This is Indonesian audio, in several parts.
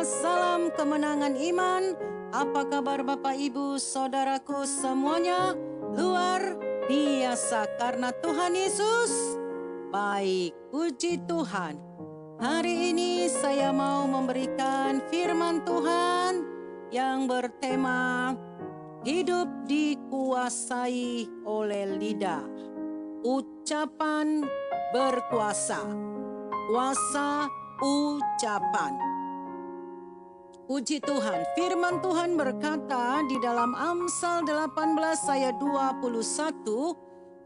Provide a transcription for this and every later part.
salam kemenangan iman. Apa kabar Bapak Ibu Saudaraku semuanya? Luar biasa karena Tuhan Yesus baik. Puji Tuhan. Hari ini saya mau memberikan firman Tuhan yang bertema hidup dikuasai oleh lidah. Ucapan berkuasa. Kuasa ucapan. Puji Tuhan, firman Tuhan berkata di dalam Amsal 18 ayat 21,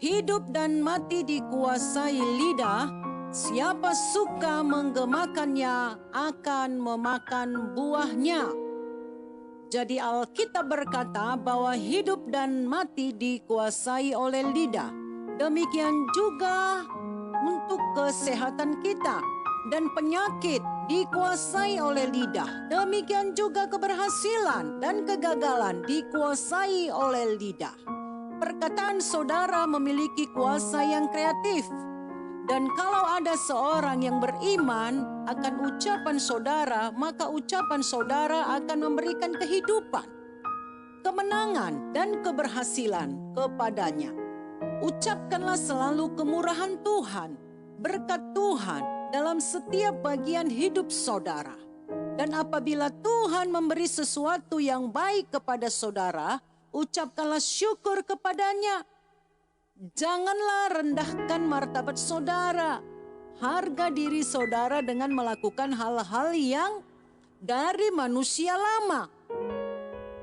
hidup dan mati dikuasai lidah, siapa suka menggemakannya akan memakan buahnya. Jadi Alkitab berkata bahwa hidup dan mati dikuasai oleh lidah. Demikian juga untuk kesehatan kita. Dan penyakit dikuasai oleh lidah. Demikian juga keberhasilan dan kegagalan dikuasai oleh lidah. Perkataan saudara memiliki kuasa yang kreatif. Dan kalau ada seorang yang beriman akan ucapan saudara, maka ucapan saudara akan memberikan kehidupan, kemenangan, dan keberhasilan kepadanya. Ucapkanlah selalu kemurahan Tuhan, berkat Tuhan dalam setiap bagian hidup saudara. Dan apabila Tuhan memberi sesuatu yang baik kepada saudara, ucapkanlah syukur kepadanya. Janganlah rendahkan martabat saudara. Harga diri saudara dengan melakukan hal-hal yang dari manusia lama.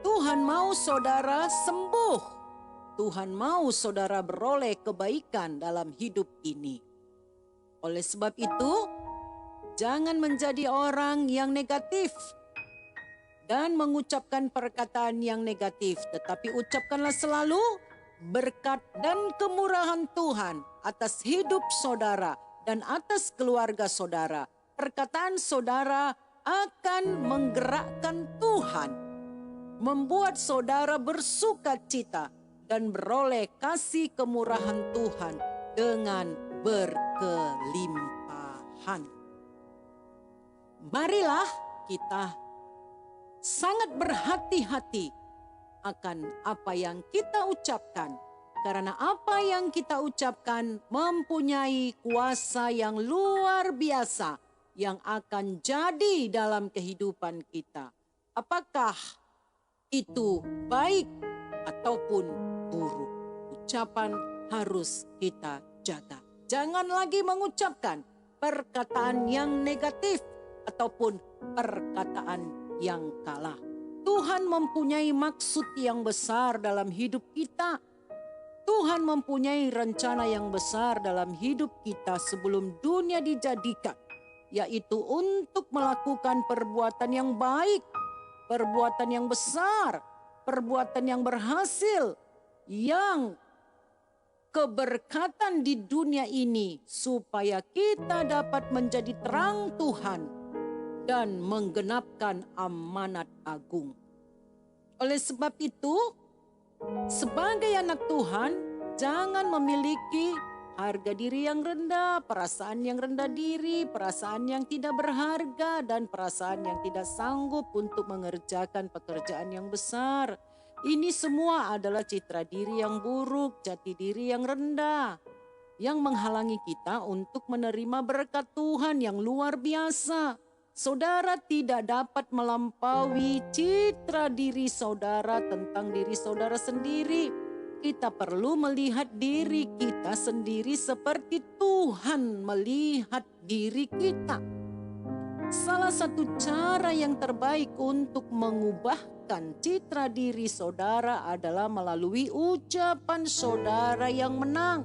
Tuhan mau saudara sembuh. Tuhan mau saudara beroleh kebaikan dalam hidup ini. Oleh sebab itu, jangan menjadi orang yang negatif dan mengucapkan perkataan yang negatif, tetapi ucapkanlah selalu berkat dan kemurahan Tuhan atas hidup saudara dan atas keluarga saudara. Perkataan saudara akan menggerakkan Tuhan, membuat saudara bersuka cita dan beroleh kasih kemurahan Tuhan dengan berkelimpahan. Marilah kita sangat berhati-hati akan apa yang kita ucapkan, karena apa yang kita ucapkan mempunyai kuasa yang luar biasa yang akan jadi dalam kehidupan kita. Apakah itu baik ataupun buruk? Ucapan harus kita jaga. Jangan lagi mengucapkan perkataan yang negatif ataupun perkataan yang kalah. Tuhan mempunyai maksud yang besar dalam hidup kita. Tuhan mempunyai rencana yang besar dalam hidup kita sebelum dunia dijadikan, yaitu untuk melakukan perbuatan yang baik, perbuatan yang besar, perbuatan yang berhasil, yang keberkatan di dunia ini supaya kita dapat menjadi terang Tuhan dan menggenapkan amanat agung. Oleh sebab itu, sebagai anak Tuhan, jangan memiliki harga diri yang rendah, perasaan yang rendah diri, perasaan yang tidak berharga, dan perasaan yang tidak sanggup untuk mengerjakan pekerjaan yang besar. Ini semua adalah citra diri yang buruk, jati diri yang rendah, yang menghalangi kita untuk menerima berkat Tuhan yang luar biasa. Saudara tidak dapat melampaui citra diri saudara tentang diri saudara sendiri. Kita perlu melihat diri kita sendiri seperti Tuhan melihat diri kita. Salah satu cara yang terbaik untuk mengubahkan citra diri saudara adalah melalui ucapan saudara yang menang,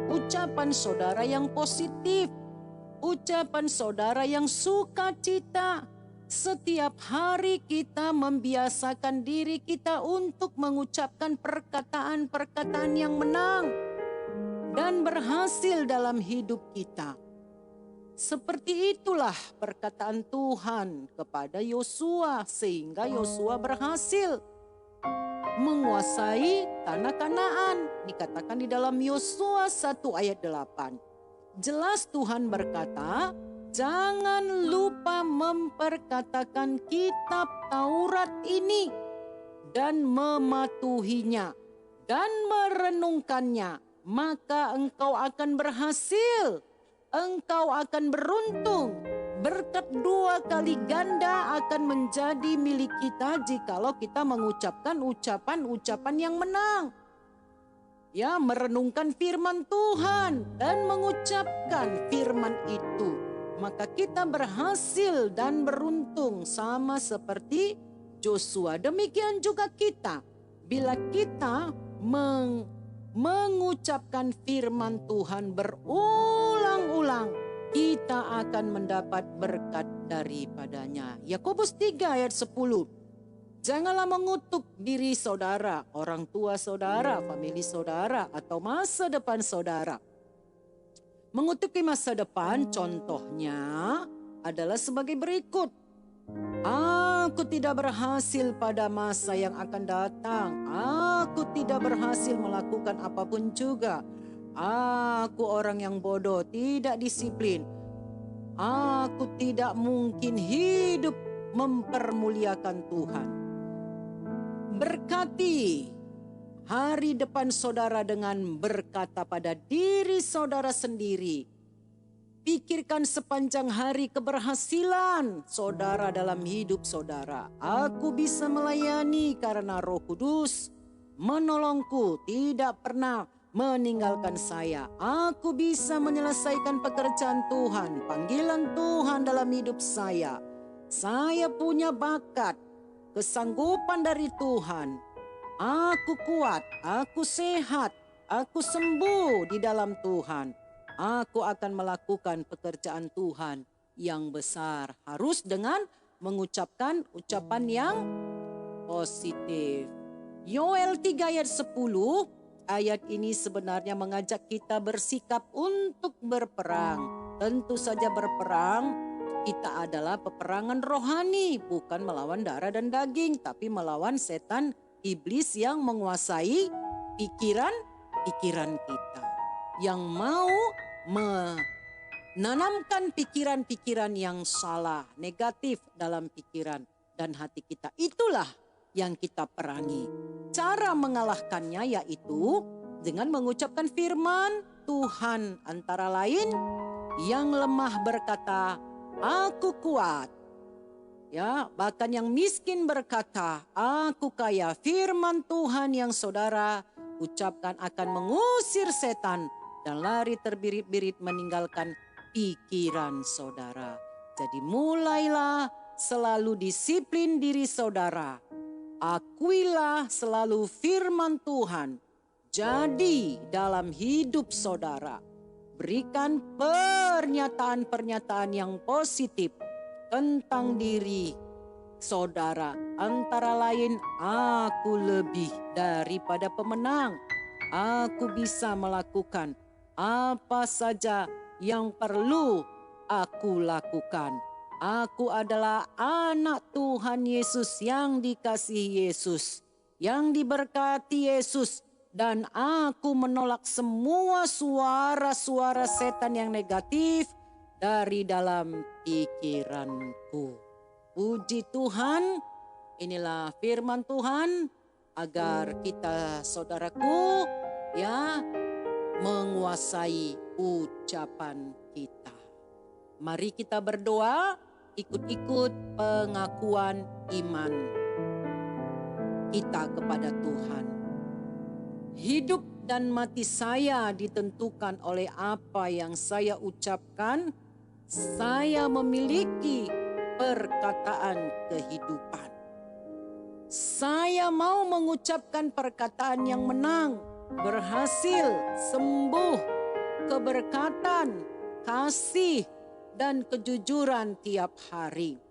ucapan saudara yang positif, ucapan saudara yang sukacita. Setiap hari kita membiasakan diri kita untuk mengucapkan perkataan-perkataan yang menang dan berhasil dalam hidup kita. Seperti itulah perkataan Tuhan kepada Yosua, sehingga Yosua berhasil menguasai tanah Kanaan. Dikatakan di dalam Yosua 1 ayat 8. Jelas Tuhan berkata, Jangan lupa memperkatakan kitab Taurat ini dan mematuhinya dan merenungkannya, maka engkau akan berhasil, engkau akan beruntung. Berkat 2 kali ganda akan menjadi milik kita jikalau kita mengucapkan ucapan-ucapan yang menang. Ya, merenungkan firman Tuhan dan mengucapkan firman itu, maka kita berhasil dan beruntung sama seperti Joshua. Demikian juga kita, bila kita mengucapkan firman Tuhan berulang-ulang, kita akan mendapat berkat daripadanya. Yakobus 3 ayat 10. Janganlah mengutuk diri saudara, orang tua saudara, famili saudara, atau masa depan saudara. Mengutuki masa depan contohnya adalah sebagai berikut. Aku tidak berhasil pada masa yang akan datang. Aku tidak berhasil melakukan apapun juga. Aku orang yang bodoh, tidak disiplin. Aku tidak mungkin hidup mempermuliakan Tuhan. Berkati hari depan saudara dengan berkata pada diri saudara sendiri. Pikirkan sepanjang hari keberhasilan saudara dalam hidup saudara. Aku bisa melayani karena Roh Kudus menolongku, tidak pernah meninggalkan saya. Aku bisa menyelesaikan pekerjaan Tuhan, panggilan Tuhan dalam hidup saya. Saya punya bakat, kesanggupan dari Tuhan. Aku kuat, aku sehat, aku sembuh di dalam Tuhan. Aku akan melakukan pekerjaan Tuhan yang besar. Harus dengan mengucapkan ucapan yang positif. Yoel 3 ayat 10, ayat ini sebenarnya mengajak kita bersikap untuk berperang. Tentu saja berperang kita adalah peperangan rohani, bukan melawan darah dan daging, tapi melawan setan iblis yang menguasai pikiran kita, yang mau menanamkan pikiran-pikiran yang salah, negatif dalam pikiran dan hati kita. Itulah yang kita perangi. Cara mengalahkannya yaitu dengan mengucapkan firman Tuhan, antara lain yang lemah berkata, aku kuat. Ya, bahkan yang miskin berkata, aku kaya. Firman Tuhan yang saudara ucapkan akan mengusir setan dan lari terbirit-birit meninggalkan pikiran saudara. Jadi mulailah selalu disiplin diri saudara. Akuilah selalu firman Tuhan. Jadi dalam hidup saudara, berikan pernyataan-pernyataan yang positif tentang diri saudara, antara lain, aku lebih daripada pemenang. Aku bisa melakukan apa saja yang perlu aku lakukan. Aku adalah anak Tuhan Yesus yang dikasihi Yesus, yang diberkati Yesus, dan aku menolak semua suara-suara setan yang negatif dari dalam pikiranku. Puji Tuhan, inilah firman Tuhan agar kita saudaraku ya menguasai ucapan kita. Mari kita berdoa, ikut-ikut pengakuan iman kita kepada Tuhan. Hidup dan mati saya ditentukan oleh apa yang saya ucapkan. Saya memiliki perkataan kehidupan. Saya mau mengucapkan perkataan yang menang, berhasil, sembuh, keberkatan, kasih, dan kejujuran tiap hari.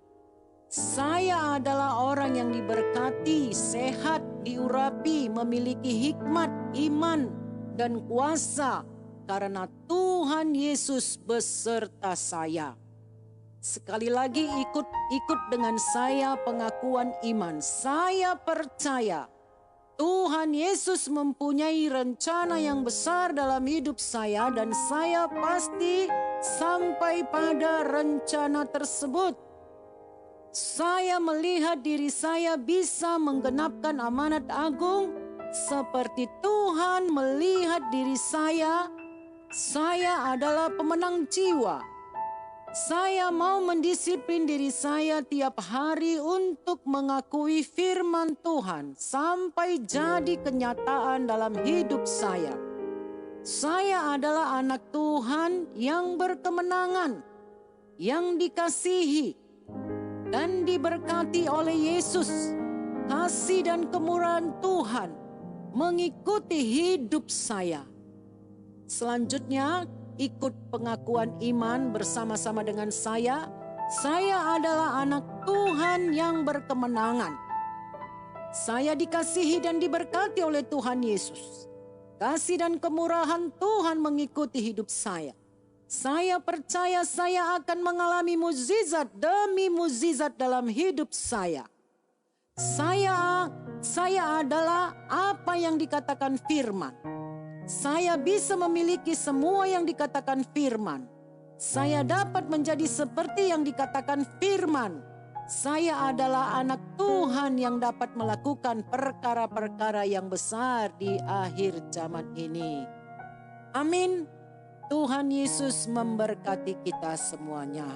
Saya adalah orang yang diberkati, sehat, diurapi, memiliki hikmat, iman, dan kuasa karena Tuhan Yesus beserta saya. Sekali lagi ikut dengan saya pengakuan iman. Saya percaya Tuhan Yesus mempunyai rencana yang besar dalam hidup saya dan saya pasti sampai pada rencana tersebut. Saya melihat diri saya bisa menggenapkan amanat agung seperti Tuhan melihat diri saya. Saya adalah pemenang jiwa. Saya mau mendisiplin diri saya tiap hari untuk mengakui firman Tuhan sampai jadi kenyataan dalam hidup saya. Saya adalah anak Tuhan yang berkemenangan, yang dikasihi dan diberkati oleh Yesus. Kasih dan kemurahan Tuhan mengikuti hidup saya. Selanjutnya, ikut pengakuan iman bersama-sama dengan saya. Saya adalah anak Tuhan yang berkemenangan. Saya dikasihi dan diberkati oleh Tuhan Yesus. Kasih dan kemurahan Tuhan mengikuti hidup saya. Saya percaya saya akan mengalami mukjizat demi mukjizat dalam hidup saya. Saya adalah apa yang dikatakan firman. Saya bisa memiliki semua yang dikatakan firman. Saya dapat menjadi seperti yang dikatakan firman. Saya adalah anak Tuhan yang dapat melakukan perkara-perkara yang besar di akhir zaman ini. Amin. Tuhan Yesus memberkati kita semuanya.